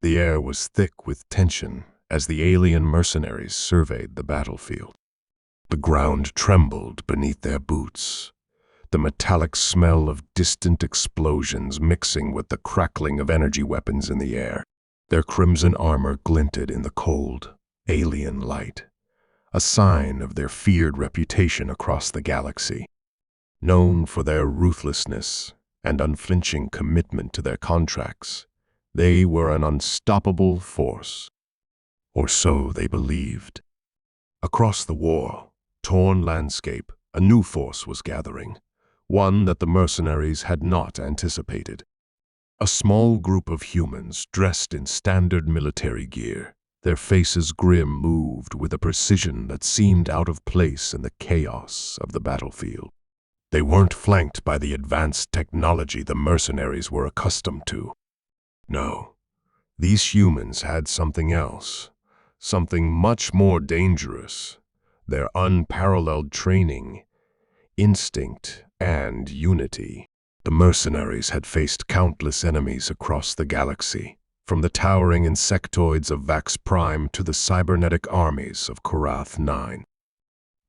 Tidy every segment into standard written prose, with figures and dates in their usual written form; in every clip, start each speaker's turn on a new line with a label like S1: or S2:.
S1: The air was thick with tension as the alien mercenaries surveyed the battlefield. The ground trembled beneath their boots, the metallic smell of distant explosions mixing with the crackling of energy weapons in the air. Their crimson armor glinted in the cold, alien light, a sign of their feared reputation across the galaxy. Known for their ruthlessness and unflinching commitment to their contracts, they were an unstoppable force. Or so they believed. Across the war-torn landscape, a new force was gathering, one that the mercenaries had not anticipated. A small group of humans dressed in standard military gear, their faces grim, moved with a precision that seemed out of place in the chaos of the battlefield. They weren't flanked by the advanced technology the mercenaries were accustomed to. No, these humans had something else, something much more dangerous: their unparalleled training, instinct, and unity. The mercenaries had faced countless enemies across the galaxy, from the towering insectoids of Vax Prime to the cybernetic armies of Korath 9.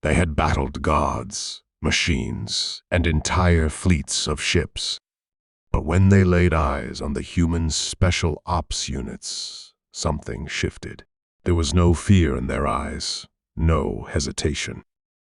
S1: They had battled gods, machines, and entire fleets of ships. But when they laid eyes on the human special ops units, something shifted. There was no fear in their eyes, no hesitation.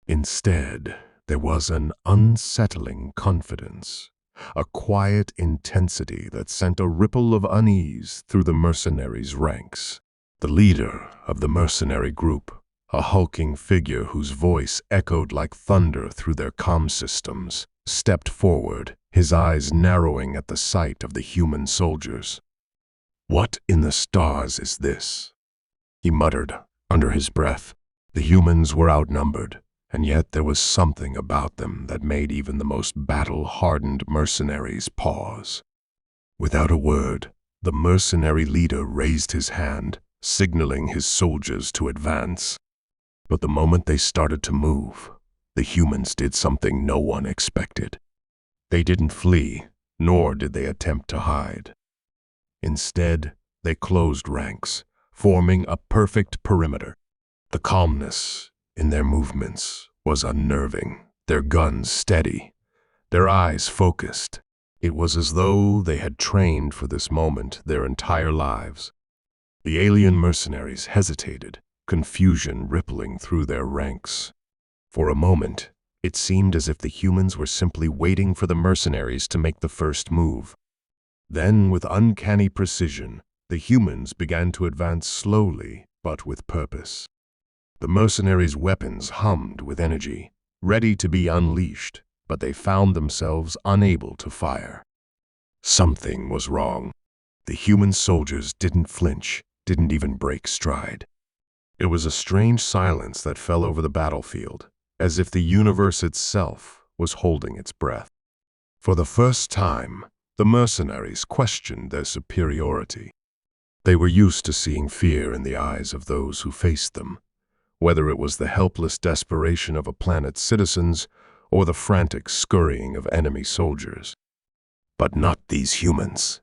S1: Instead, there was an unsettling confidence, a quiet intensity that sent a ripple of unease through the mercenaries' ranks. The leader of the mercenary group, a hulking figure whose voice echoed like thunder through their comm systems, stepped forward, his eyes narrowing at the sight of the human soldiers. "What in the stars is this?" he muttered under his breath. The humans were outnumbered, and yet there was something about them that made even the most battle-hardened mercenaries pause. Without a word, the mercenary leader raised his hand, signaling his soldiers to advance. But the moment they started to move, the humans did something no one expected. They didn't flee, nor did they attempt to hide. Instead, they closed ranks, forming a perfect perimeter. The calmness in their movements was unnerving, their guns steady, their eyes focused. It was as though they had trained for this moment their entire lives. The alien mercenaries hesitated, confusion rippling through their ranks. For a moment, it seemed as if the humans were simply waiting for the mercenaries to make the first move. Then, with uncanny precision, the humans began to advance slowly, but with purpose. The mercenaries' weapons hummed with energy, ready to be unleashed, but they found themselves unable to fire. Something was wrong. The human soldiers didn't flinch, didn't even break stride. It was a strange silence that fell over the battlefield, as if the universe itself was holding its breath. For the first time, the mercenaries questioned their superiority. They were used to seeing fear in the eyes of those who faced them, whether it was the helpless desperation of a planet's citizens or the frantic scurrying of enemy soldiers. But not these humans.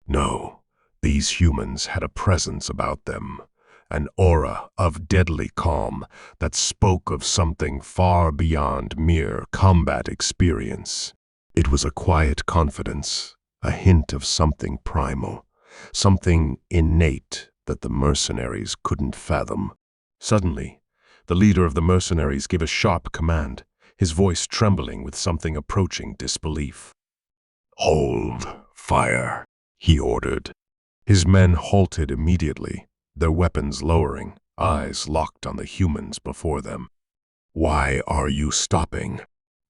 S1: No, these humans had a presence about them, an aura of deadly calm that spoke of something far beyond mere combat experience. It was a quiet confidence, a hint of something primal, something innate that the mercenaries couldn't fathom. Suddenly, the leader of the mercenaries gave a sharp command, his voice trembling with something approaching disbelief. "Hold fire," he ordered. His men halted immediately, their weapons lowering, eyes locked on the humans before them. "Why are you stopping?"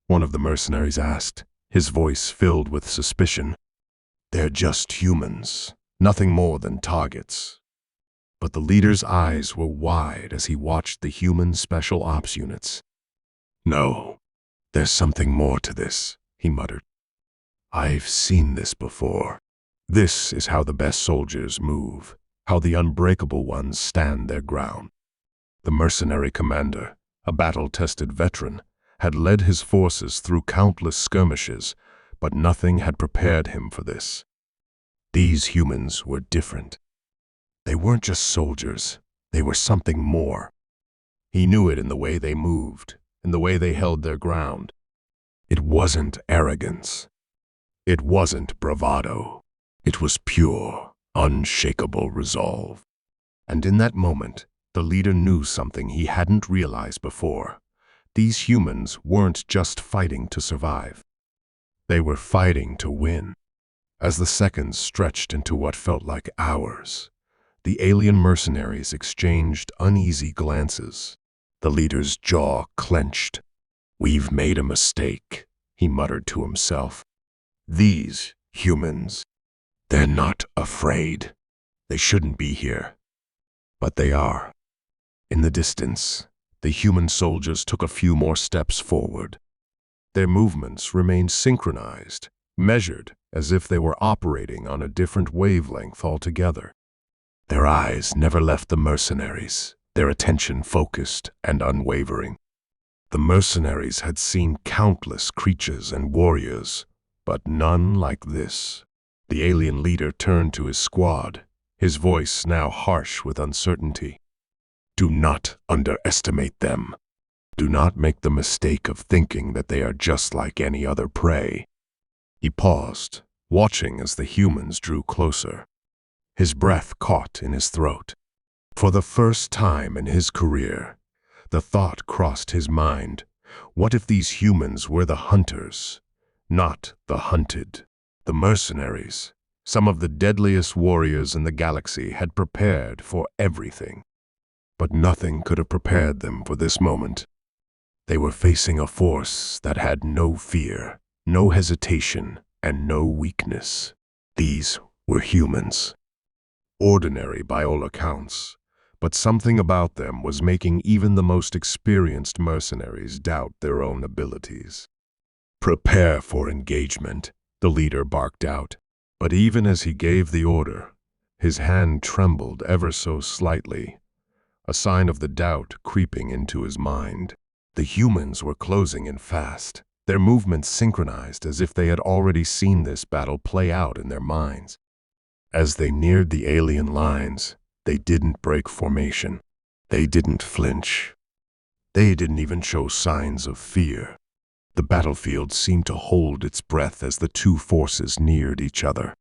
S1: one of the mercenaries asked, his voice filled with suspicion. "They're just humans, nothing more than targets." But the leader's eyes were wide as he watched the human special ops units. "No, there's something more to this," he muttered. "I've seen this before. This is how the best soldiers move, how the unbreakable ones stand their ground." The mercenary commander, a battle-tested veteran, had led his forces through countless skirmishes, but nothing had prepared him for this. These humans were different. They weren't just soldiers. They were something more. He knew it in the way they moved, in the way they held their ground. It wasn't arrogance. It wasn't bravado. It was pure, unshakable resolve. And in that moment, the leader knew something he hadn't realized before. These humans weren't just fighting to survive. They were fighting to win. As the seconds stretched into what felt like hours, the alien mercenaries exchanged uneasy glances. The leader's jaw clenched. "We've made a mistake," he muttered to himself. "These humans, they're not afraid. They shouldn't be here. But they are." In the distance, the human soldiers took a few more steps forward. Their movements remained synchronized, measured as if they were operating on a different wavelength altogether. Their eyes never left the mercenaries, their attention focused and unwavering. The mercenaries had seen countless creatures and warriors, but none like this. The alien leader turned to his squad, his voice now harsh with uncertainty. "Do not underestimate them. Do not make the mistake of thinking that they are just like any other prey." He paused, watching as the humans drew closer. His breath caught in his throat. For the first time in his career, the thought crossed his mind, what if these humans were the hunters, not the hunted? The mercenaries, some of the deadliest warriors in the galaxy, had prepared for everything. But nothing could have prepared them for this moment. They were facing a force that had no fear, no hesitation, and no weakness. These were humans. Ordinary by all accounts, but something about them was making even the most experienced mercenaries doubt their own abilities. "Prepare for engagement," the leader barked out. But even as he gave the order, his hand trembled ever so slightly, a sign of the doubt creeping into his mind. The humans were closing in fast, their movements synchronized as if they had already seen this battle play out in their minds. As they neared the alien lines, they didn't break formation. They didn't flinch. They didn't even show signs of fear. The battlefield seemed to hold its breath as the two forces neared each other.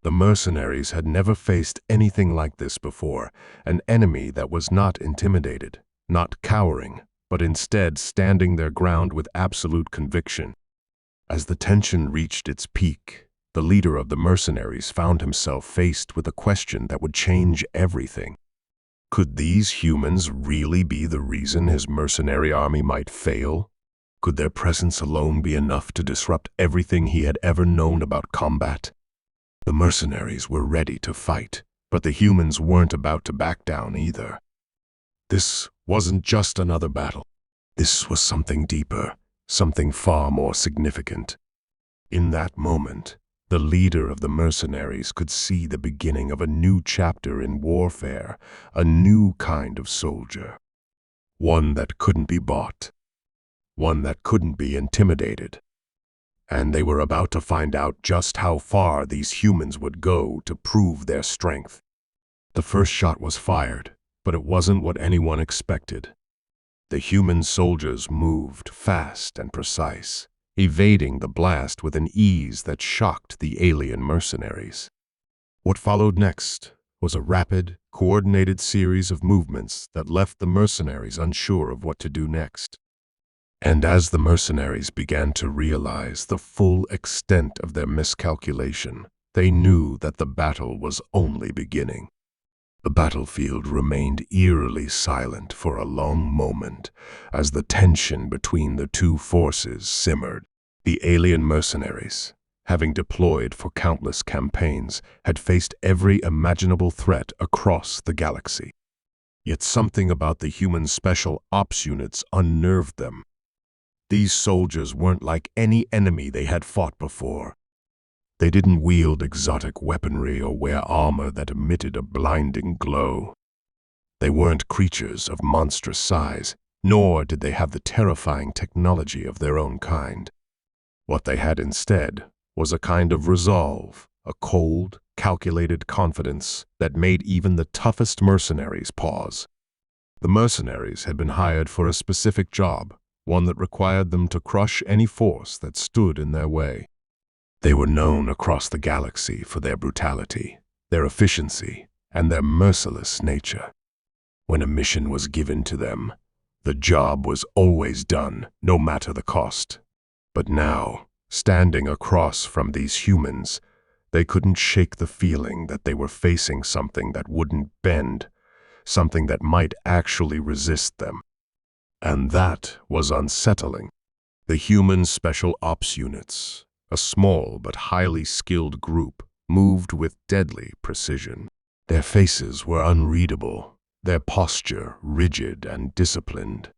S1: The mercenaries had never faced anything like this before, an enemy that was not intimidated, not cowering, but instead standing their ground with absolute conviction. As the tension reached its peak, the leader of the mercenaries found himself faced with a question that would change everything. Could these humans really be the reason his mercenary army might fail? Could their presence alone be enough to disrupt everything he had ever known about combat? The mercenaries were ready to fight, but the humans weren't about to back down either. This wasn't just another battle. This was something deeper, something far more significant. In that moment, the leader of the mercenaries could see the beginning of a new chapter in warfare, a new kind of soldier. One that couldn't be bought. One that couldn't be intimidated. And they were about to find out just how far these humans would go to prove their strength. The first shot was fired, but it wasn't what anyone expected. The human soldiers moved fast and precise, evading the blast with an ease that shocked the alien mercenaries. What followed next was a rapid, coordinated series of movements that left the mercenaries unsure of what to do next. And as the mercenaries began to realize the full extent of their miscalculation, they knew that the battle was only beginning. The battlefield remained eerily silent for a long moment as the tension between the two forces simmered. The alien mercenaries, having deployed for countless campaigns, had faced every imaginable threat across the galaxy. Yet something about the human special ops units unnerved them. These soldiers weren't like any enemy they had fought before. They didn't wield exotic weaponry or wear armor that emitted a blinding glow. They weren't creatures of monstrous size, nor did they have the terrifying technology of their own kind. What they had instead was a kind of resolve, a cold, calculated confidence that made even the toughest mercenaries pause. The mercenaries had been hired for a specific job, one that required them to crush any force that stood in their way. They were known across the galaxy for their brutality, their efficiency, and their merciless nature. When a mission was given to them, the job was always done, no matter the cost. But now, standing across from these humans, they couldn't shake the feeling that they were facing something that wouldn't bend, something that might actually resist them. And that was unsettling. The human special ops units, a small but highly skilled group, moved with deadly precision. Their faces were unreadable, their posture rigid and disciplined.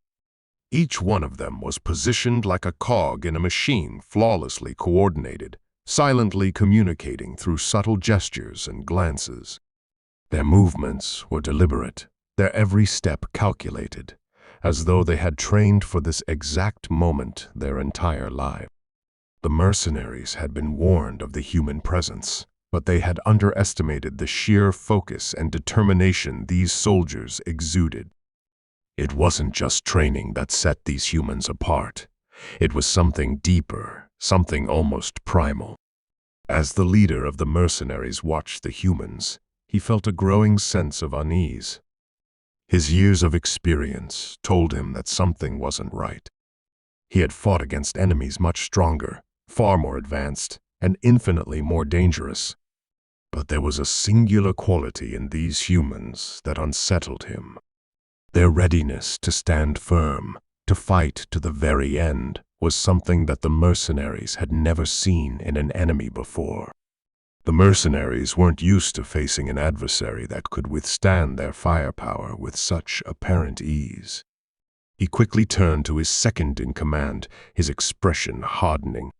S1: Each one of them was positioned like a cog in a machine, flawlessly coordinated, silently communicating through subtle gestures and glances. Their movements were deliberate, their every step calculated, as though they had trained for this exact moment their entire life. The mercenaries had been warned of the human presence, but they had underestimated the sheer focus and determination these soldiers exuded. It wasn't just training that set these humans apart. It was something deeper, something almost primal. As the leader of the mercenaries watched the humans, he felt a growing sense of unease. His years of experience told him that something wasn't right. He had fought against enemies much stronger, far more advanced, and infinitely more dangerous. But there was a singular quality in these humans that unsettled him. Their readiness to stand firm, to fight to the very end, was something that the mercenaries had never seen in an enemy before. The mercenaries weren't used to facing an adversary that could withstand their firepower with such apparent ease. He quickly turned to his second-in-command, his expression hardening.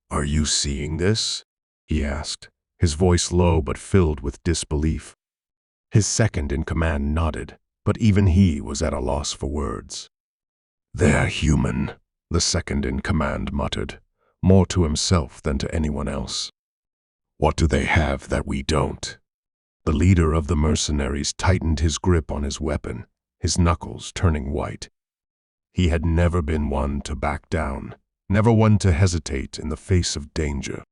S1: "Are you seeing this?" he asked, his voice low but filled with disbelief. His second-in-command nodded, but even he was at a loss for words. "They're human," the second-in-command muttered, more to himself than to anyone else. "What do they have that we don't?" The leader of the mercenaries tightened his grip on his weapon, his knuckles turning white. He had never been one to back down, never one to hesitate in the face of danger.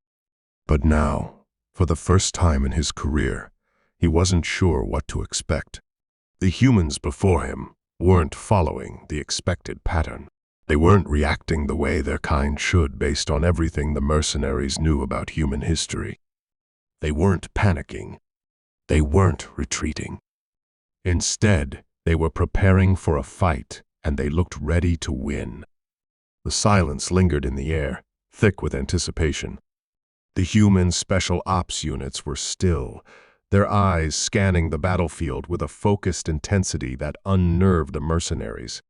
S1: But now, for the first time in his career, he wasn't sure what to expect. The humans before him weren't following the expected pattern. They weren't reacting the way their kind should based on everything the mercenaries knew about human history. They weren't panicking. They weren't retreating. Instead, they were preparing for a fight, and they looked ready to win. The silence lingered in the air, thick with anticipation. The human special ops units were still, their eyes scanning the battlefield with a focused intensity that unnerved the mercenaries.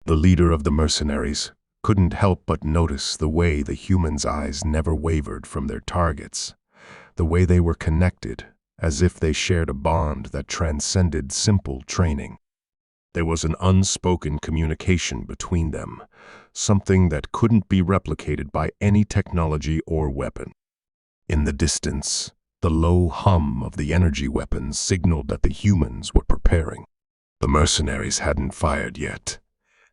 S1: The leader of the mercenaries couldn't help but notice the way the humans' eyes never wavered from their targets, the way they were connected, as if they shared a bond that transcended simple training. There was an unspoken communication between them, something that couldn't be replicated by any technology or weapon. In the distance, the low hum of the energy weapons signaled that the humans were preparing. The mercenaries hadn't fired yet,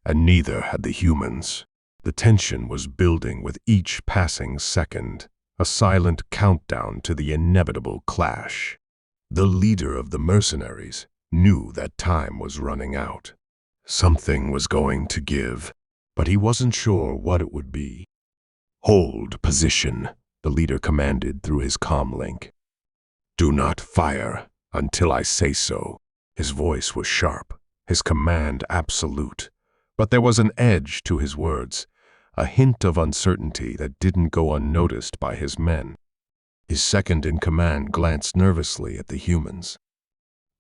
S1: and neither had the humans. The tension was building with each passing second, a silent countdown to the inevitable clash. The leader of the mercenaries knew that time was running out. Something was going to give, but he wasn't sure what it would be. "Hold position," the leader commanded through his comm link. "Do not fire until I say so." His voice was sharp, his command absolute, but there was an edge to his words, a hint of uncertainty that didn't go unnoticed by his men. His second-in-command glanced nervously at the humans.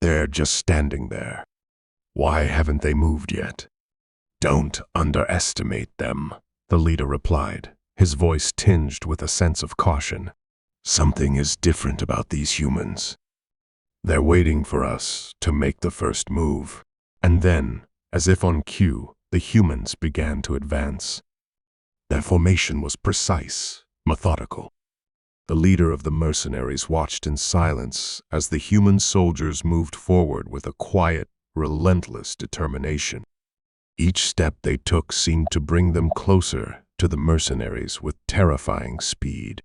S1: "They're just standing there. Why haven't they moved yet?" "Don't underestimate them," the leader replied, his voice tinged with a sense of caution. "Something is different about these humans. They're waiting for us to make the first move." And then, as if on cue, the humans began to advance. Their formation was precise, methodical. The leader of the mercenaries watched in silence as the human soldiers moved forward with a quiet, relentless determination. Each step they took seemed to bring them closer to the mercenaries with terrifying speed.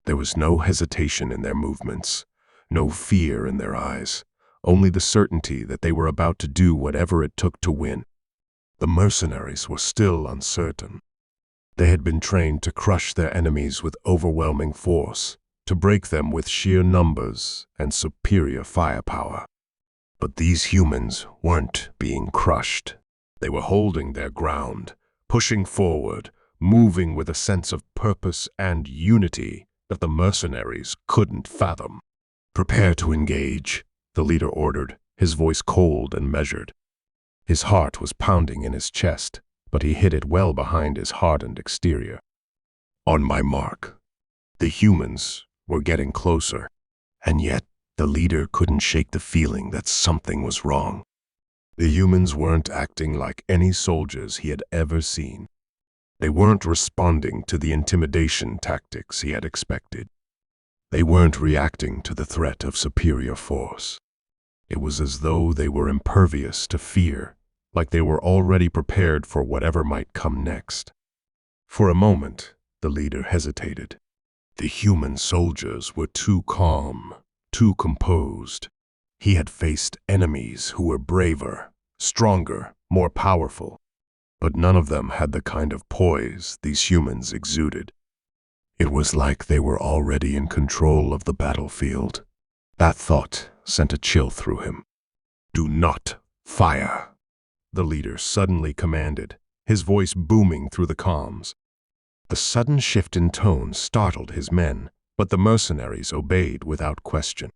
S1: There was no hesitation in their movements, no fear in their eyes, only the certainty that they were about to do whatever it took to win. The mercenaries were still uncertain. They had been trained to crush their enemies with overwhelming force, to break them with sheer numbers and superior firepower. But these humans weren't being crushed. They were holding their ground, pushing forward, moving with a sense of purpose and unity that the mercenaries couldn't fathom. "Prepare to engage," the leader ordered, his voice cold and measured. His heart was pounding in his chest, but he hid it well behind his hardened exterior. "On my mark." The humans were getting closer, and yet the leader couldn't shake the feeling that something was wrong. The humans weren't acting like any soldiers he had ever seen. They weren't responding to the intimidation tactics he had expected. They weren't reacting to the threat of superior force. It was as though they were impervious to fear, like they were already prepared for whatever might come next. For a moment, the leader hesitated. The human soldiers were too calm, too composed. He had faced enemies who were braver, stronger, more powerful, but none of them had the kind of poise these humans exuded. It was like they were already in control of the battlefield. That thought sent a chill through him. "Do not fire," the leader suddenly commanded, his voice booming through the comms. The sudden shift in tone startled his men, but the mercenaries obeyed without question.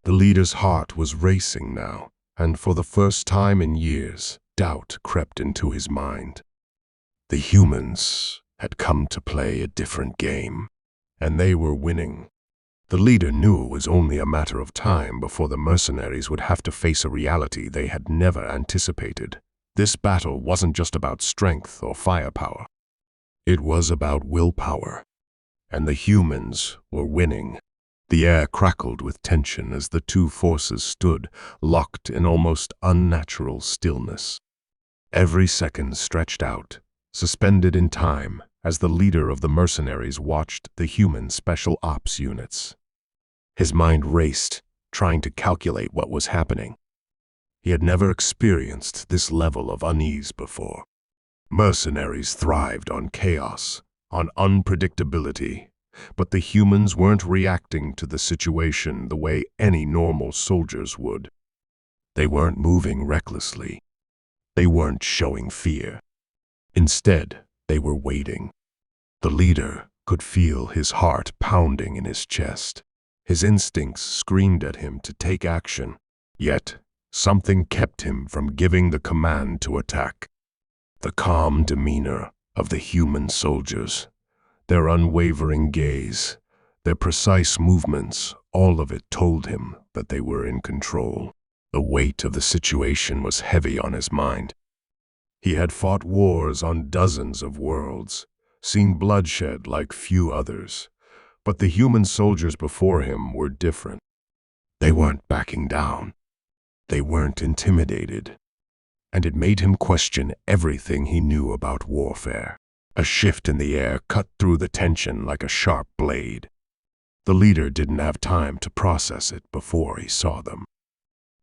S1: The leader's heart was racing now, and for the first time in years, doubt crept into his mind. The humans had come to play a different game, and they were winning. The leader knew it was only a matter of time before the mercenaries would have to face a reality they had never anticipated. This battle wasn't just about strength or firepower. It was about willpower, and the humans were winning. The air crackled with tension as the two forces stood, locked in almost unnatural stillness. Every second stretched out, suspended in time, as the leader of the mercenaries watched the human special ops units. His mind raced, trying to calculate what was happening. He had never experienced this level of unease before. Mercenaries thrived on chaos, on unpredictability, but the humans weren't reacting to the situation the way any normal soldiers would. They weren't moving recklessly. They weren't showing fear. Instead, they were waiting. The leader could feel his heart pounding in his chest. His instincts screamed at him to take action, yet something kept him from giving the command to attack. The calm demeanor of the human soldiers, their unwavering gaze, their precise movements, all of it told him that they were in control. The weight of the situation was heavy on his mind. He had fought wars on dozens of worlds, seen bloodshed like few others, but the human soldiers before him were different. They weren't backing down. They weren't intimidated. And it made him question everything he knew about warfare. A shift in the air cut through the tension like a sharp blade. The leader didn't have time to process it before he saw them.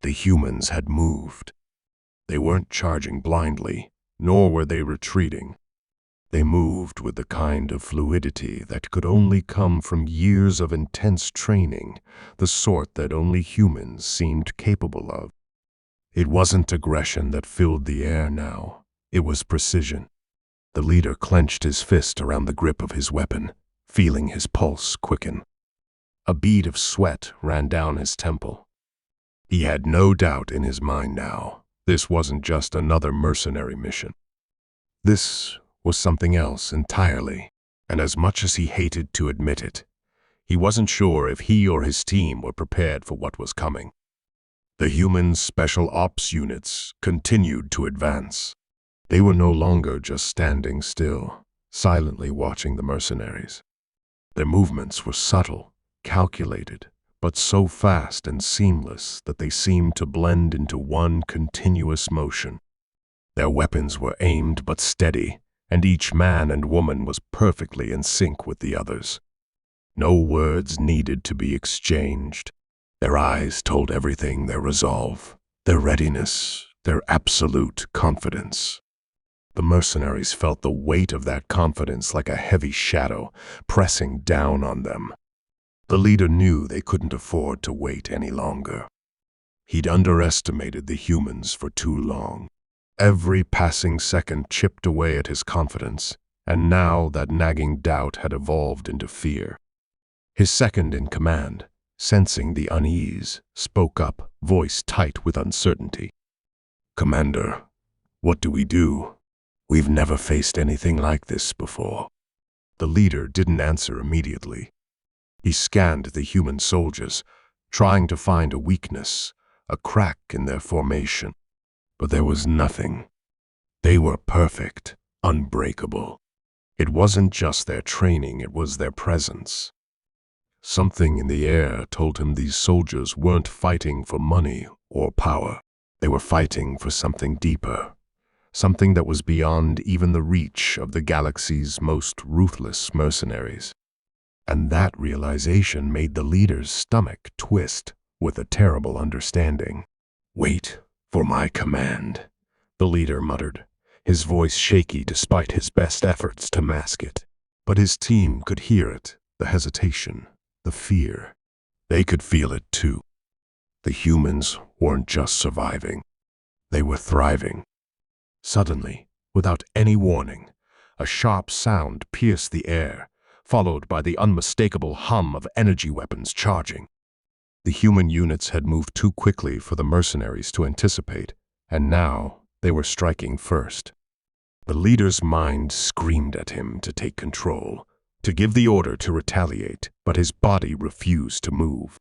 S1: The humans had moved. They weren't charging blindly, nor were they retreating. They moved with the kind of fluidity that could only come from years of intense training, the sort that only humans seemed capable of. It wasn't aggression that filled the air now. It was precision. The leader clenched his fist around the grip of his weapon, feeling his pulse quicken. A bead of sweat ran down his temple. He had no doubt in his mind now. This wasn't just another mercenary mission. This was something else entirely, and as much as he hated to admit it, he wasn't sure if he or his team were prepared for what was coming. The human special ops units continued to advance. They were no longer just standing still, silently watching the mercenaries. Their movements were subtle, calculated, but so fast and seamless that they seemed to blend into one continuous motion. Their weapons were aimed but steady, and each man and woman was perfectly in sync with the others. No words needed to be exchanged. Their eyes told everything: their resolve, their readiness, their absolute confidence. The mercenaries felt the weight of that confidence like a heavy shadow pressing down on them. The leader knew they couldn't afford to wait any longer. He'd underestimated the humans for too long. Every passing second chipped away at his confidence, and now that nagging doubt had evolved into fear. His second in command, sensing the unease, spoke up, voice tight with uncertainty. "Commander, what do we do? We've never faced anything like this before." The leader didn't answer immediately. He scanned the human soldiers, trying to find a weakness, a crack in their formation. But there was nothing. They were perfect, unbreakable. It wasn't just their training, it was their presence. Something in the air told him these soldiers weren't fighting for money or power. They were fighting for something deeper, something that was beyond even the reach of the galaxy's most ruthless mercenaries. And that realization made the leader's stomach twist with a terrible understanding. "Wait for my command," the leader muttered, his voice shaky despite his best efforts to mask it. But his team could hear it, the hesitation, the fear. They could feel it too. The humans weren't just surviving, they were thriving. Suddenly, without any warning, a sharp sound pierced the air, followed by the unmistakable hum of energy weapons charging. The human units had moved too quickly for the mercenaries to anticipate, and now they were striking first. The leader's mind screamed at him to take control, to give the order to retaliate, but his body refused to move.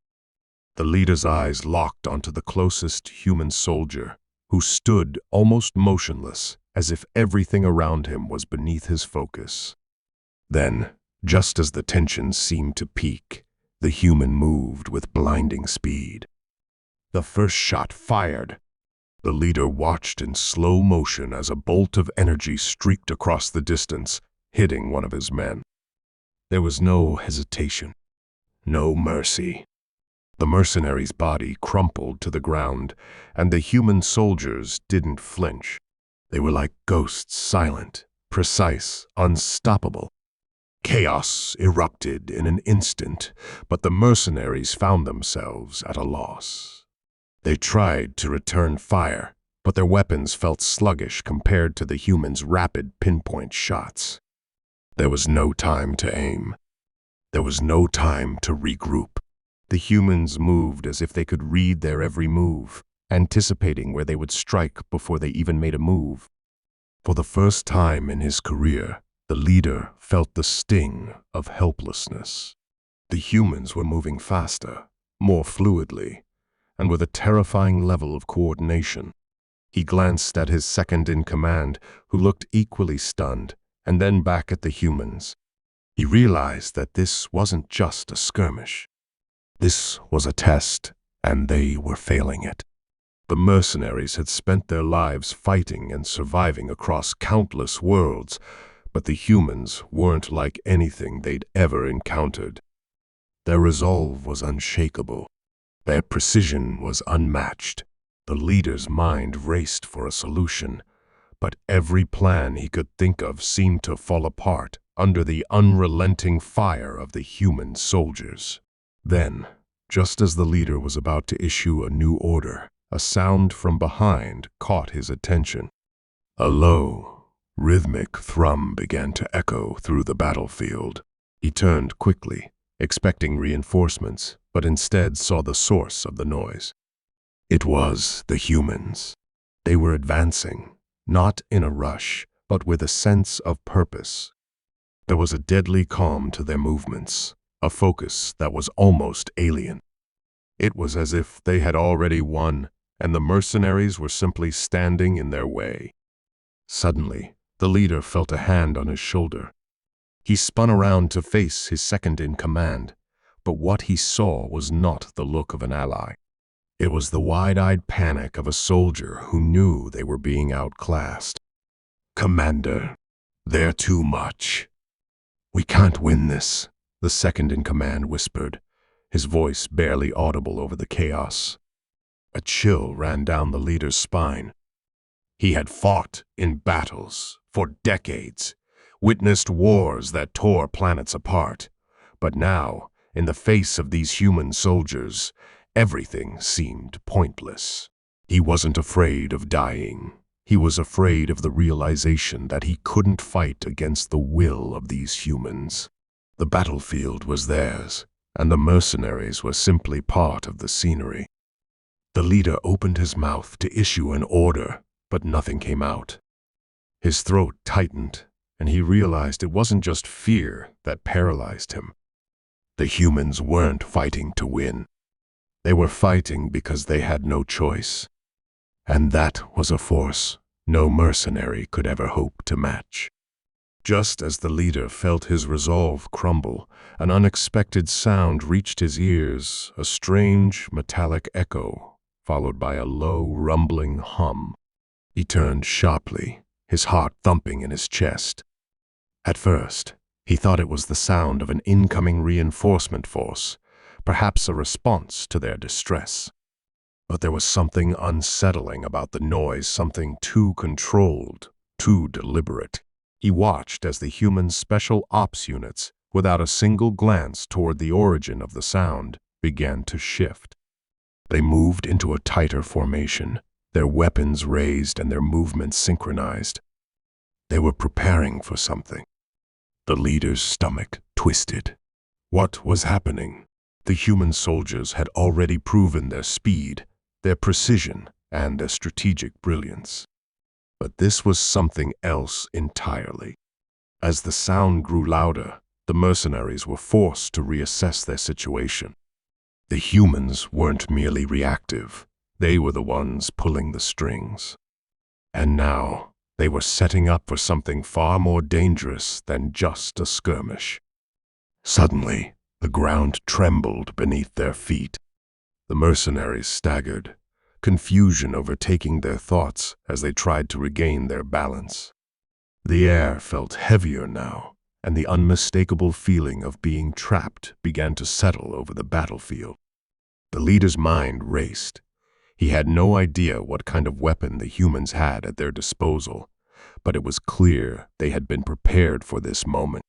S1: The leader's eyes locked onto the closest human soldier, who stood almost motionless, as if everything around him was beneath his focus. Then, just as the tension seemed to peak, the human moved with blinding speed. The first shot fired. The leader watched in slow motion as a bolt of energy streaked across the distance, hitting one of his men. There was no hesitation, no mercy. The mercenary's body crumpled to the ground, and the human soldiers didn't flinch. They were like ghosts, silent, precise, unstoppable. Chaos erupted in an instant, but the mercenaries found themselves at a loss. They tried to return fire, but their weapons felt sluggish compared to the humans' rapid pinpoint shots. There was no time to aim. There was no time to regroup. The humans moved as if they could read their every move, anticipating where they would strike before they even made a move. For the first time in his career, the leader felt the sting of helplessness. The humans were moving faster, more fluidly, and with a terrifying level of coordination. He glanced at his second-in-command, who looked equally stunned, and then back at the humans. He realized that this wasn't just a skirmish. This was a test, and they were failing it. The mercenaries had spent their lives fighting and surviving across countless worlds, but the humans weren't like anything they'd ever encountered. Their resolve was unshakable. Their precision was unmatched. The leader's mind raced for a solution, but every plan he could think of seemed to fall apart under the unrelenting fire of the human soldiers. Then, just as the leader was about to issue a new order, a sound from behind caught his attention. A low, rhythmic thrum began to echo through the battlefield. He turned quickly, expecting reinforcements, but instead saw the source of the noise. It was the humans. They were advancing, not in a rush, but with a sense of purpose. There was a deadly calm to their movements, a focus that was almost alien. It was as if they had already won, and the mercenaries were simply standing in their way. Suddenly, the leader felt a hand on his shoulder. He spun around to face his second-in-command, but what he saw was not the look of an ally. It was the wide-eyed panic of a soldier who knew they were being outclassed. "Commander, they're too much. We can't win this," the second-in-command whispered, his voice barely audible over the chaos. A chill ran down the leader's spine. He had fought in battles for decades, witnessed wars that tore planets apart. But now, in the face of these human soldiers, everything seemed pointless. He wasn't afraid of dying. He was afraid of the realization that he couldn't fight against the will of these humans. The battlefield was theirs, and the mercenaries were simply part of the scenery. The leader opened his mouth to issue an order, but nothing came out. His throat tightened, and he realized it wasn't just fear that paralyzed him. The humans weren't fighting to win. They were fighting because they had no choice. And that was a force no mercenary could ever hope to match. Just as the leader felt his resolve crumble, an unexpected sound reached his ears, a strange metallic echo, followed by a low, rumbling hum. He turned sharply, his heart thumping in his chest. At first, he thought it was the sound of an incoming reinforcement force, perhaps a response to their distress. But there was something unsettling about the noise, something too controlled, too deliberate. He watched as the human special ops units, without a single glance toward the origin of the sound, began to shift. They moved into a tighter formation, their weapons raised and their movements synchronized. They were preparing for something. The leader's stomach twisted. What was happening? The human soldiers had already proven their speed, their precision, and their strategic brilliance. But this was something else entirely. As the sound grew louder, the mercenaries were forced to reassess their situation. The humans weren't merely reactive. They were the ones pulling the strings. And now, they were setting up for something far more dangerous than just a skirmish. Suddenly, the ground trembled beneath their feet. The mercenaries staggered, confusion overtaking their thoughts as they tried to regain their balance. The air felt heavier now, and the unmistakable feeling of being trapped began to settle over the battlefield. The leader's mind raced. He had no idea what kind of weapon the humans had at their disposal, but it was clear they had been prepared for this moment.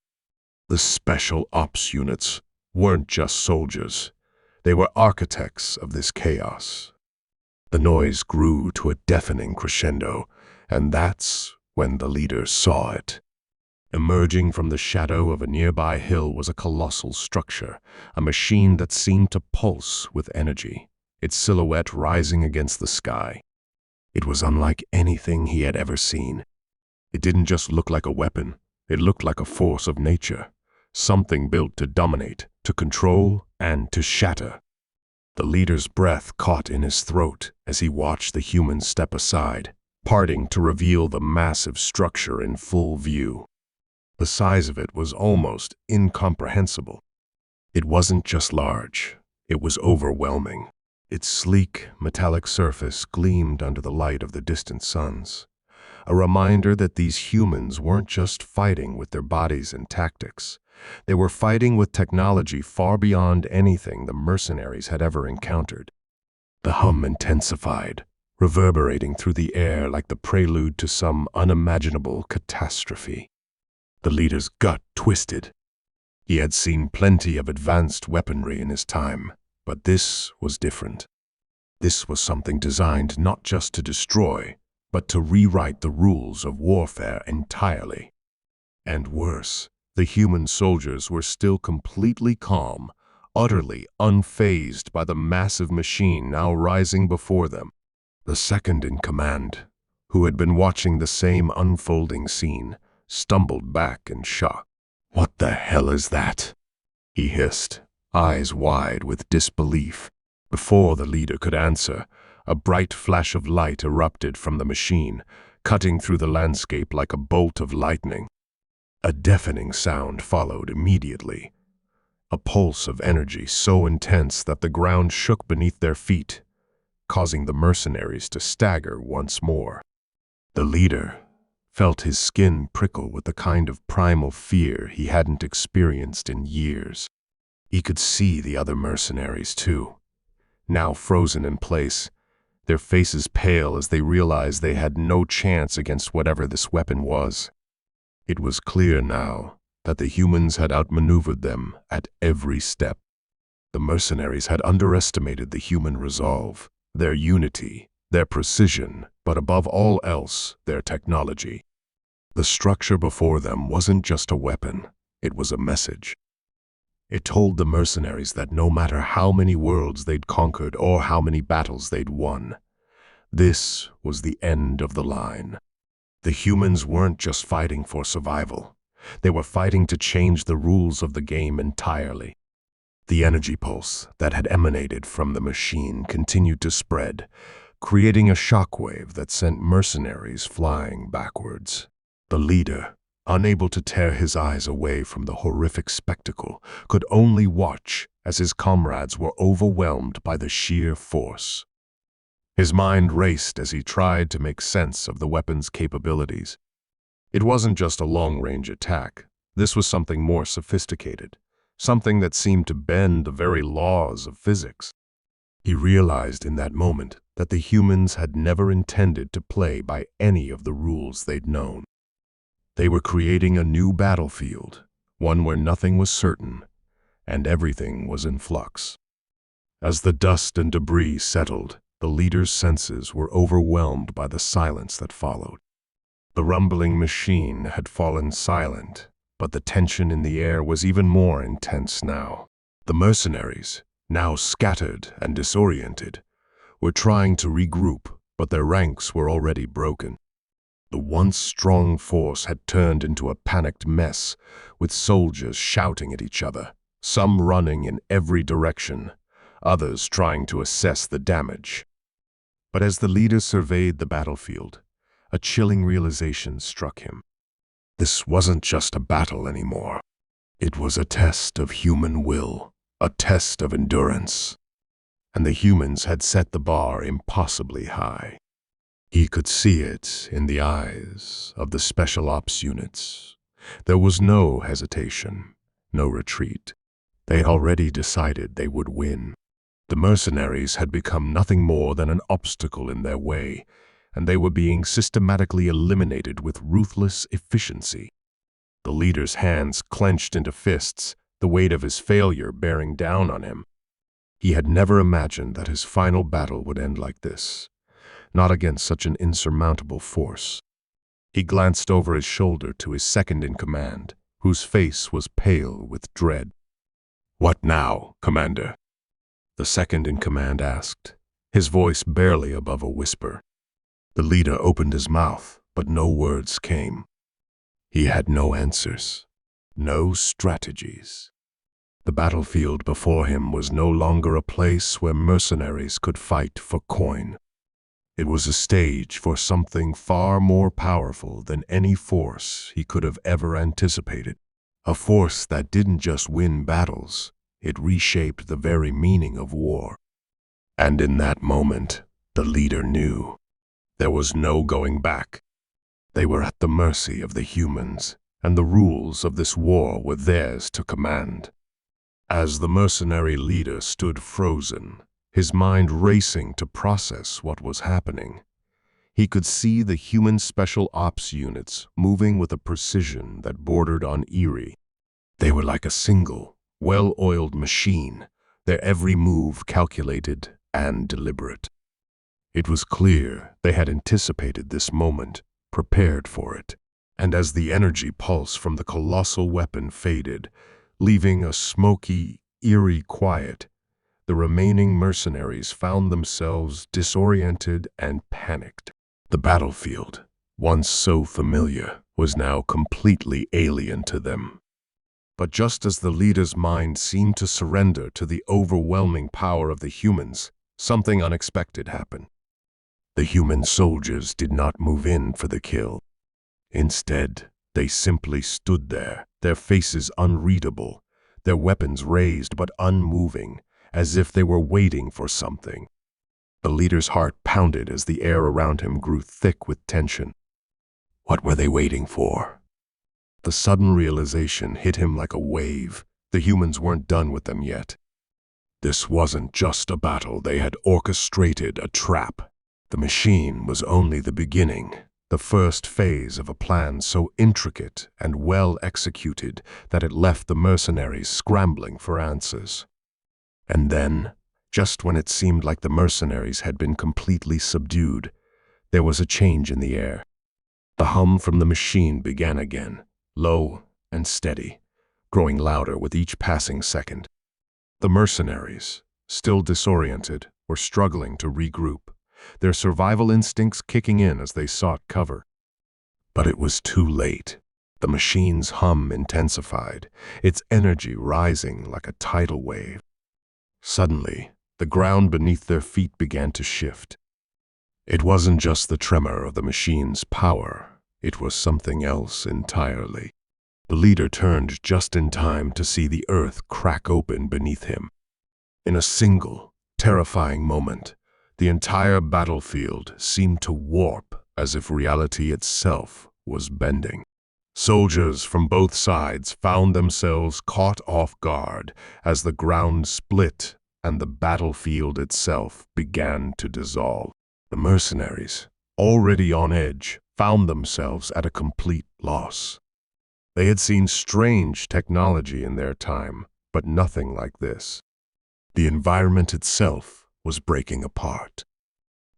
S1: The special ops units weren't just soldiers. They were architects of this chaos. The noise grew to a deafening crescendo, and that's when the leader saw it. Emerging from the shadow of a nearby hill was a colossal structure, a machine that seemed to pulse with energy, its silhouette rising against the sky. It was unlike anything he had ever seen. It didn't just look like a weapon, it looked like a force of nature, something built to dominate, to control, and to shatter. The leader's breath caught in his throat as he watched the humans step aside, parting to reveal the massive structure in full view. The size of it was almost incomprehensible. It wasn't just large, it was overwhelming. Its sleek, metallic surface gleamed under the light of the distant suns, a reminder that these humans weren't just fighting with their bodies and tactics. They were fighting with technology far beyond anything the mercenaries had ever encountered. The hum intensified, reverberating through the air like the prelude to some unimaginable catastrophe. The leader's gut twisted. He had seen plenty of advanced weaponry in his time, but this was different. This was something designed not just to destroy, but to rewrite the rules of warfare entirely. And worse, the human soldiers were still completely calm, utterly unfazed by the massive machine now rising before them. The second-in-command, who had been watching the same unfolding scene, stumbled back in shock. "What the hell is that?" he hissed, eyes wide with disbelief. Before the leader could answer, a bright flash of light erupted from the machine, cutting through the landscape like a bolt of lightning. A deafening sound followed immediately, a pulse of energy so intense that the ground shook beneath their feet, causing the mercenaries to stagger once more. The leader felt his skin prickle with the kind of primal fear he hadn't experienced in years. He could see the other mercenaries too, now frozen in place, their faces pale as they realized they had no chance against whatever this weapon was. It was clear now that the humans had outmaneuvered them at every step. The mercenaries had underestimated the human resolve, their unity, their precision, but above all else, their technology. The structure before them wasn't just a weapon, it was a message. It told the mercenaries that no matter how many worlds they'd conquered or how many battles they'd won, this was the end of the line. The humans weren't just fighting for survival. They were fighting to change the rules of the game entirely. The energy pulse that had emanated from the machine continued to spread, creating a shockwave that sent mercenaries flying backwards. The leader, unable to tear his eyes away from the horrific spectacle, could only watch as his comrades were overwhelmed by the sheer force. His mind raced as he tried to make sense of the weapon's capabilities. It wasn't just a long-range attack. This was something more sophisticated, something that seemed to bend the very laws of physics. He realized in that moment that the humans had never intended to play by any of the rules they'd known. They were creating a new battlefield, one where nothing was certain, and everything was in flux. As the dust and debris settled, the leader's senses were overwhelmed by the silence that followed. The rumbling machine had fallen silent, but the tension in the air was even more intense now. The mercenaries, now scattered and disoriented, were trying to regroup, but their ranks were already broken. The once strong force had turned into a panicked mess, with soldiers shouting at each other, some running in every direction, others trying to assess the damage. But as the leader surveyed the battlefield, a chilling realization struck him. This wasn't just a battle anymore. It was a test of human will, a test of endurance. And the humans had set the bar impossibly high. He could see it in the eyes of the special ops units. There was no hesitation, no retreat. They had already decided they would win. The mercenaries had become nothing more than an obstacle in their way, and they were being systematically eliminated with ruthless efficiency. The leader's hands clenched into fists, the weight of his failure bearing down on him. He had never imagined that his final battle would end like this, not against such an insurmountable force. He glanced over his shoulder to his second-in-command, whose face was pale with dread. "What now, Commander?" the second-in-command asked, his voice barely above a whisper. The leader opened his mouth, but no words came. He had no answers, no strategies. The battlefield before him was no longer a place where mercenaries could fight for coin. It was a stage for something far more powerful than any force he could have ever anticipated. A force that didn't just win battles, it reshaped the very meaning of war. And in that moment, the leader knew. There was no going back. They were at the mercy of the humans, and the rules of this war were theirs to command. As the mercenary leader stood frozen, his mind racing to process what was happening, he could see the human special ops units moving with a precision that bordered on eerie. They were like a single, well-oiled machine, their every move calculated and deliberate. It was clear they had anticipated this moment, prepared for it, and as the energy pulse from the colossal weapon faded, leaving a smoky, eerie quiet, the remaining mercenaries found themselves disoriented and panicked. The battlefield, once so familiar, was now completely alien to them. But just as the leader's mind seemed to surrender to the overwhelming power of the humans, something unexpected happened. The human soldiers did not move in for the kill. Instead, They simply stood there, their faces unreadable, their weapons raised but unmoving, as if they were waiting for something. The leader's heart pounded as the air around him grew thick with tension. What were they waiting for? The sudden realization hit him like a wave. The humans weren't done with them yet. This wasn't just a battle. They had orchestrated a trap. The machine was only the beginning, the first phase of a plan so intricate and well executed that it left the mercenaries scrambling for answers. And then, just when it seemed like the mercenaries had been completely subdued, there was a change in the air. The hum from the machine began again, low and steady, growing louder with each passing second. The mercenaries, still disoriented, were struggling to regroup, their survival instincts kicking in as they sought cover. But it was too late. The machine's hum intensified, its energy rising like a tidal wave. Suddenly, the ground beneath their feet began to shift. It wasn't just the tremor of the machine's power, it was something else entirely. The leader turned just in time to see the earth crack open beneath him. In a single, terrifying moment, the entire battlefield seemed to warp as if reality itself was bending. Soldiers from both sides found themselves caught off guard as the ground split and the battlefield itself began to dissolve. The mercenaries, already on edge, found themselves at a complete loss. They had seen strange technology in their time, but nothing like this. The environment itself was breaking apart.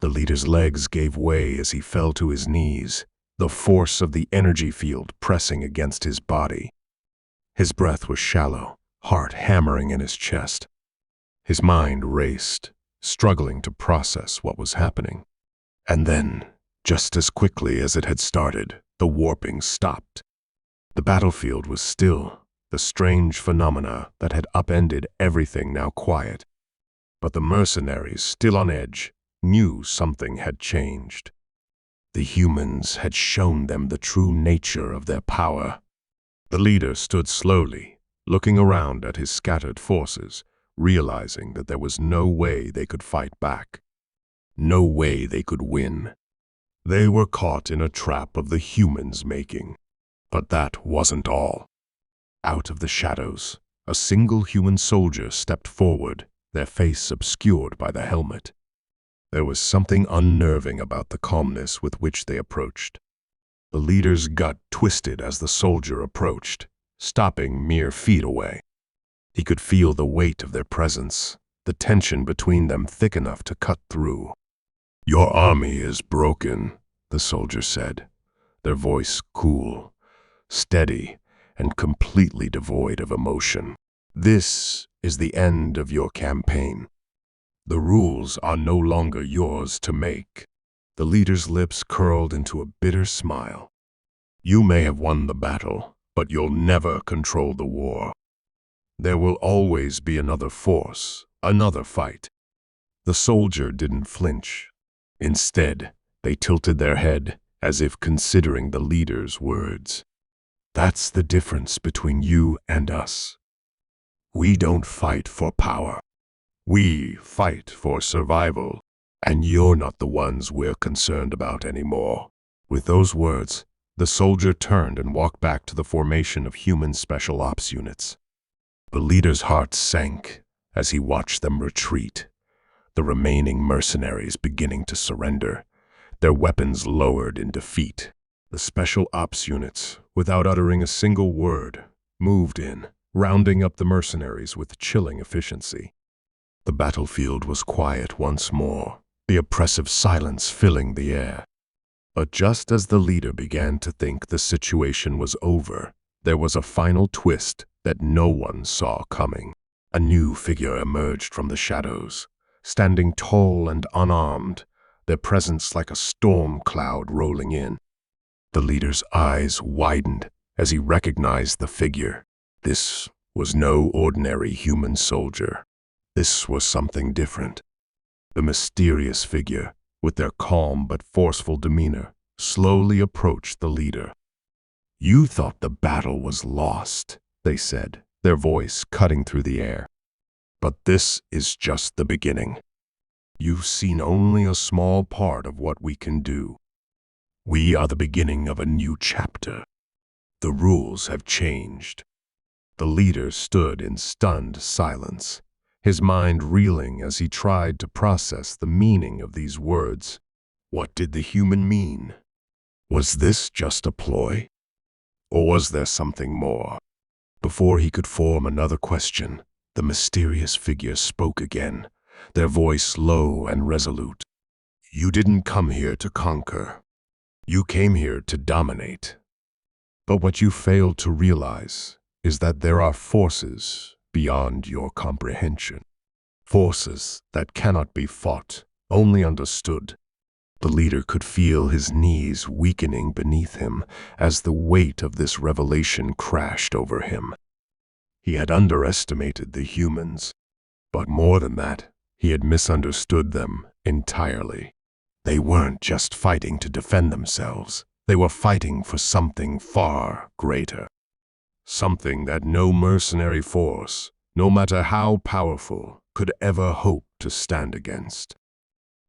S1: The leader's legs gave way as he fell to his knees, the force of the energy field pressing against his body. His breath was shallow, heart hammering in his chest. His mind raced, struggling to process what was happening. And then, just as quickly as it had started, the warping stopped. The battlefield was still, the strange phenomena that had upended everything now quiet. But the mercenaries, still on edge, knew something had changed. The humans had shown them the true nature of their power. The leader stood slowly, looking around at his scattered forces, realizing that there was no way they could fight back. No way they could win. They were caught in a trap of the humans' making. But that wasn't all. Out of the shadows, a single human soldier stepped forward, their face obscured by the helmet. There was something unnerving about the calmness with which they approached. The leader's gut twisted as the soldier approached, stopping mere feet away. He could feel the weight of their presence, the tension between them thick enough to cut through. "Your army is broken," the soldier said, their voice cool, steady, and completely devoid of emotion. "This is the end of your campaign. The rules are no longer yours to make." The leader's lips curled into a bitter smile. "You may have won the battle, but you'll never control the war. There will always be another force, another fight." The soldier didn't flinch. Instead, they tilted their head as if considering the leader's words. "That's the difference between you and us. We don't fight for power. We fight for survival, and you're not the ones we're concerned about anymore." With those words, the soldier turned and walked back to the formation of human special ops units. The leader's heart sank as he watched them retreat, the remaining mercenaries beginning to surrender, their weapons lowered in defeat. The special ops units, without uttering a single word, moved in, rounding up the mercenaries with chilling efficiency. The battlefield was quiet once more, the oppressive silence filling the air. But just as the leader began to think the situation was over, there was a final twist that no one saw coming. A new figure emerged from the shadows, standing tall and unarmed, their presence like a storm cloud rolling in. The leader's eyes widened as he recognized the figure. This was no ordinary human soldier. This was something different. The mysterious figure, with their calm but forceful demeanor, slowly approached the leader. "You thought the battle was lost," they said, their voice cutting through the air. "But this is just the beginning. You've seen only a small part of what we can do. We are the beginning of a new chapter. The rules have changed." The leader stood in stunned silence, his mind reeling as he tried to process the meaning of these words. What did the human mean? Was this just a ploy? Or was there something more? Before he could form another question, the mysterious figure spoke again, their voice low and resolute. "You didn't come here to conquer. You came here to dominate. But what you failed to realize is that there are forces beyond your comprehension. Forces that cannot be fought, only understood." The leader could feel his knees weakening beneath him as the weight of this revelation crashed over him. He had underestimated the humans, but more than that, he had misunderstood them entirely. They weren't just fighting to defend themselves. They were fighting for something far greater. Something that no mercenary force, no matter how powerful, could ever hope to stand against.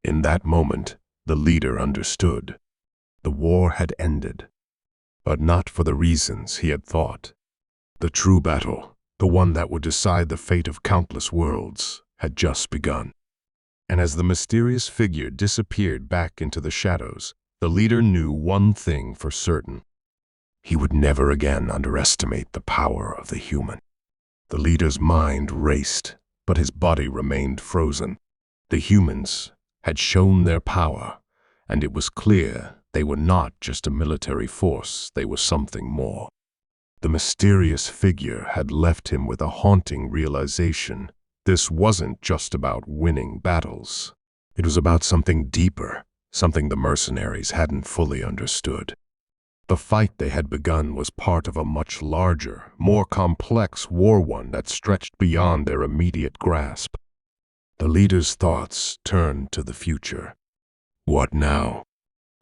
S1: In that moment, the leader understood. The war had ended, but not for the reasons he had thought. The true battle, the one that would decide the fate of countless worlds, had just begun. And as the mysterious figure disappeared back into the shadows, the leader knew one thing for certain. He would never again underestimate the power of the human. The leader's mind raced, but his body remained frozen. The humans had shown their power, and it was clear they were not just a military force, they were something more. The mysterious figure had left him with a haunting realization. This wasn't just about winning battles. It was about something deeper, something the mercenaries hadn't fully understood. The fight they had begun was part of a much larger, more complex war, one that stretched beyond their immediate grasp. The leader's thoughts turned to the future. What now?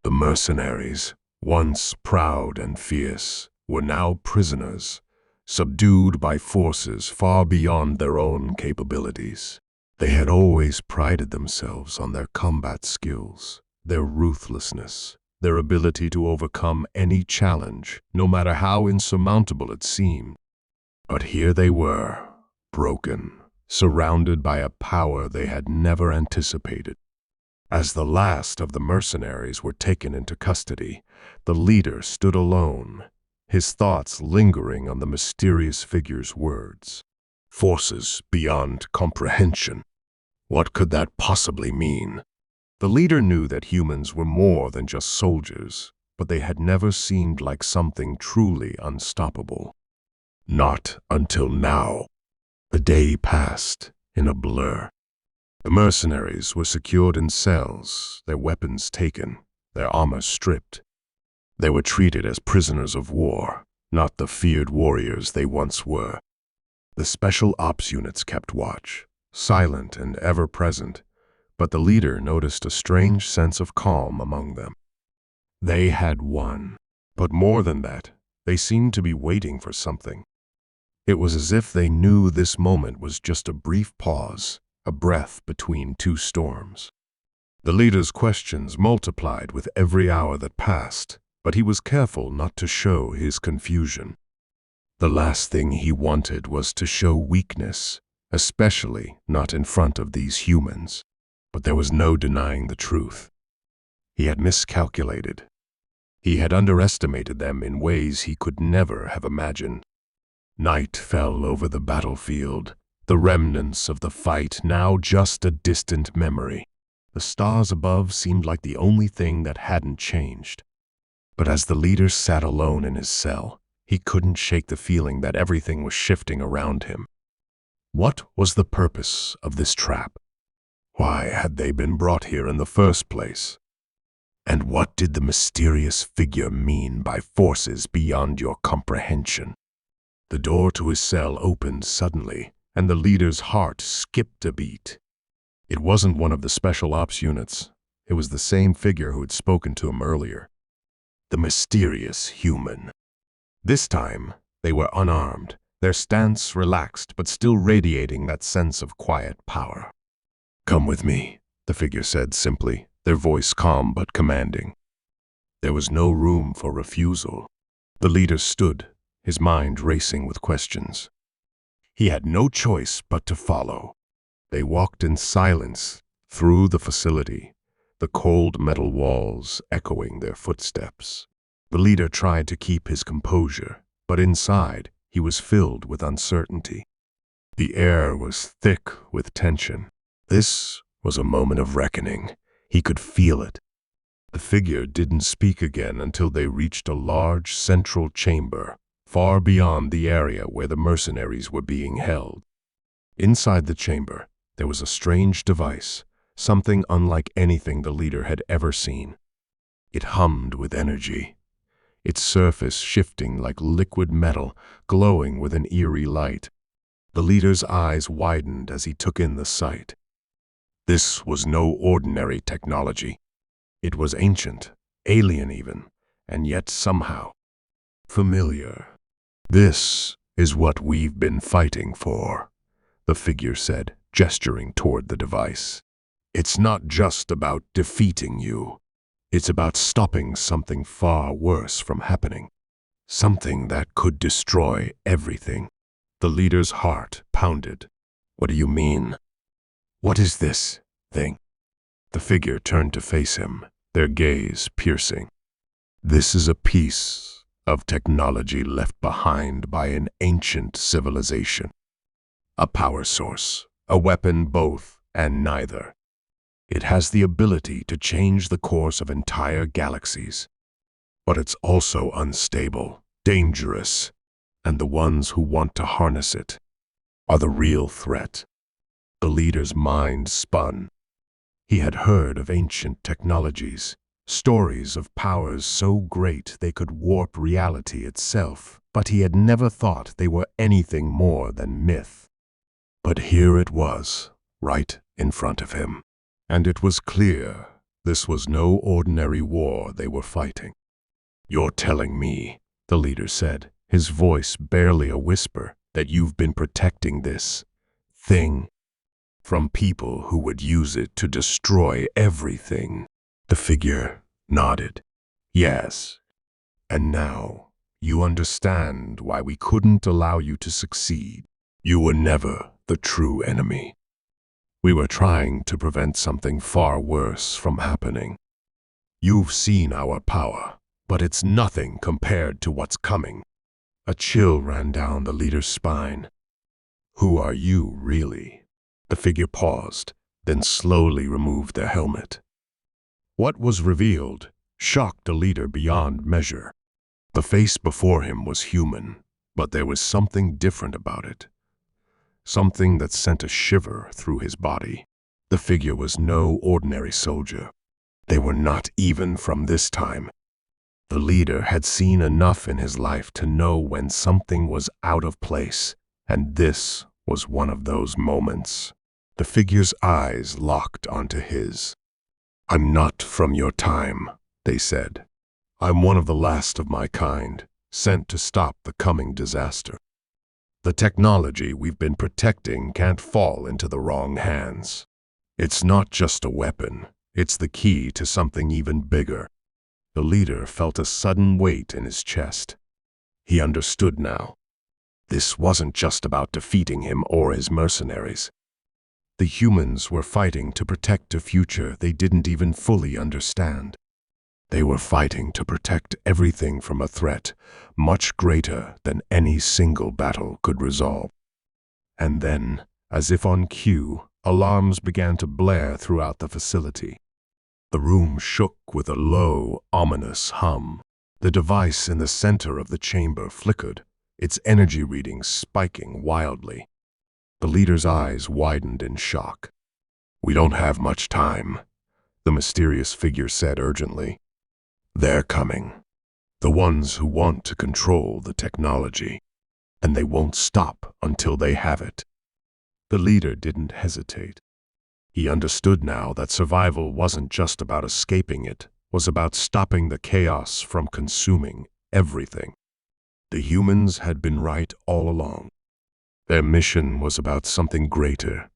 S1: The mercenaries, once proud and fierce, were now prisoners, subdued by forces far beyond their own capabilities. They had always prided themselves on their combat skills, their ruthlessness, their ability to overcome any challenge, no matter how insurmountable it seemed. But here they were, broken, surrounded by a power they had never anticipated. As the last of the mercenaries were taken into custody, the leader stood alone, his thoughts lingering on the mysterious figure's words. Forces beyond comprehension. What could that possibly mean? The leader knew that humans were more than just soldiers, but they had never seemed like something truly unstoppable. Not until now. The day passed in a blur. The mercenaries were secured in cells, their weapons taken, their armor stripped. They were treated as prisoners of war, not the feared warriors they once were. The special ops units kept watch, silent and ever-present, but the leader noticed a strange sense of calm among them. They had won, but more than that, they seemed to be waiting for something. It was as if they knew this moment was just a brief pause, a breath between two storms. The leader's questions multiplied with every hour that passed, but he was careful not to show his confusion. The last thing he wanted was to show weakness, especially not in front of these humans. But there was no denying the truth. He had miscalculated. He had underestimated them in ways he could never have imagined. Night fell over the battlefield, the remnants of the fight now just a distant memory. The stars above seemed like the only thing that hadn't changed. But as the leader sat alone in his cell, he couldn't shake the feeling that everything was shifting around him. What was the purpose of this trap? Why had they been brought here in the first place? And what did the mysterious figure mean by forces beyond your comprehension? The door to his cell opened suddenly, and the leader's heart skipped a beat. It wasn't one of the special ops units. It was the same figure who had spoken to him earlier. The mysterious human. This time, they were unarmed, their stance relaxed but still radiating that sense of quiet power. "Come with me," the figure said simply, their voice calm but commanding. There was no room for refusal. The leader stood, his mind racing with questions. He had no choice but to follow. They walked in silence through the facility, the cold metal walls echoing their footsteps. The leader tried to keep his composure, but inside he was filled with uncertainty. The air was thick with tension. This was a moment of reckoning. He could feel it. The figure didn't speak again until they reached a large central chamber, far beyond the area where the mercenaries were being held. Inside the chamber, there was a strange device, something unlike anything the leader had ever seen. It hummed with energy, its surface shifting like liquid metal, glowing with an eerie light. The leader's eyes widened as he took in the sight. This was no ordinary technology. It was ancient, alien even, and yet somehow familiar. "This is what we've been fighting for," the figure said, gesturing toward the device. "It's not just about defeating you. It's about stopping something far worse from happening. Something that could destroy everything." The leader's heart pounded. "What do you mean? What is this thing?" The figure turned to face him, their gaze piercing. "This is a piece of technology left behind by an ancient civilization. A power source, a weapon both and neither. It has the ability to change the course of entire galaxies. But it's also unstable, dangerous, and the ones who want to harness it are the real threat." The leader's mind spun. He had heard of ancient technologies, stories of powers so great they could warp reality itself, but he had never thought they were anything more than myth. But here it was, right in front of him. And it was clear this was no ordinary war they were fighting. "You're telling me," the leader said, his voice barely a whisper, "that you've been protecting this thing from people who would use it to destroy everything?" The figure nodded. "Yes. And now you understand why we couldn't allow you to succeed. You were never the true enemy. We were trying to prevent something far worse from happening. You've seen our power, but it's nothing compared to what's coming." A chill ran down the leader's spine. "Who are you, really?" The figure paused, then slowly removed their helmet. What was revealed shocked the leader beyond measure. The face before him was human, but there was something different about it. Something that sent a shiver through his body. The figure was no ordinary soldier. They were not even from this time. The leader had seen enough in his life to know when something was out of place, and this was one of those moments. The figure's eyes locked onto his. "I'm not from your time," they said. "I'm one of the last of my kind, sent to stop the coming disaster. The technology we've been protecting can't fall into the wrong hands. It's not just a weapon, it's the key to something even bigger." The leader felt a sudden weight in his chest. He understood now. This wasn't just about defeating him or his mercenaries. The humans were fighting to protect a future they didn't even fully understand. They were fighting to protect everything from a threat much greater than any single battle could resolve. And then, as if on cue, alarms began to blare throughout the facility. The room shook with a low, ominous hum. The device in the center of the chamber flickered, its energy readings spiking wildly. The leader's eyes widened in shock. "We don't have much time," the mysterious figure said urgently. "They're coming. The ones who want to control the technology. And they won't stop until they have it." The leader didn't hesitate. He understood now that survival wasn't just about escaping it, was about stopping the chaos from consuming everything. The humans had been right all along. Their mission was about something greater,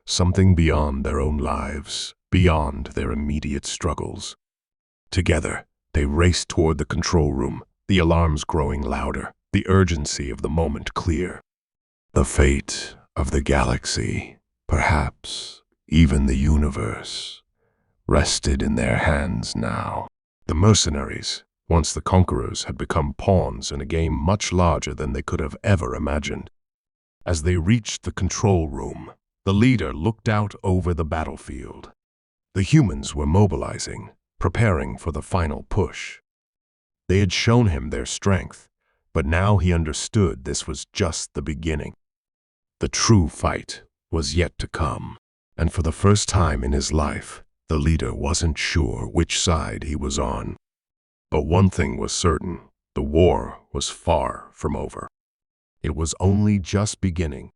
S1: something beyond their own lives, beyond their immediate struggles. Together, they raced toward the control room, the alarms growing louder, the urgency of the moment clear. The fate of the galaxy, perhaps even the universe, rested in their hands now. The mercenaries, once the conquerors, had become pawns in a game much larger than they could have ever imagined. As they reached the control room, the leader looked out over the battlefield. The humans were mobilizing, preparing for the final push. They had shown him their strength, but now he understood this was just the beginning. The true fight was yet to come, and for the first time in his life, the leader wasn't sure which side he was on. But one thing was certain: the war was far from over. It was only just beginning,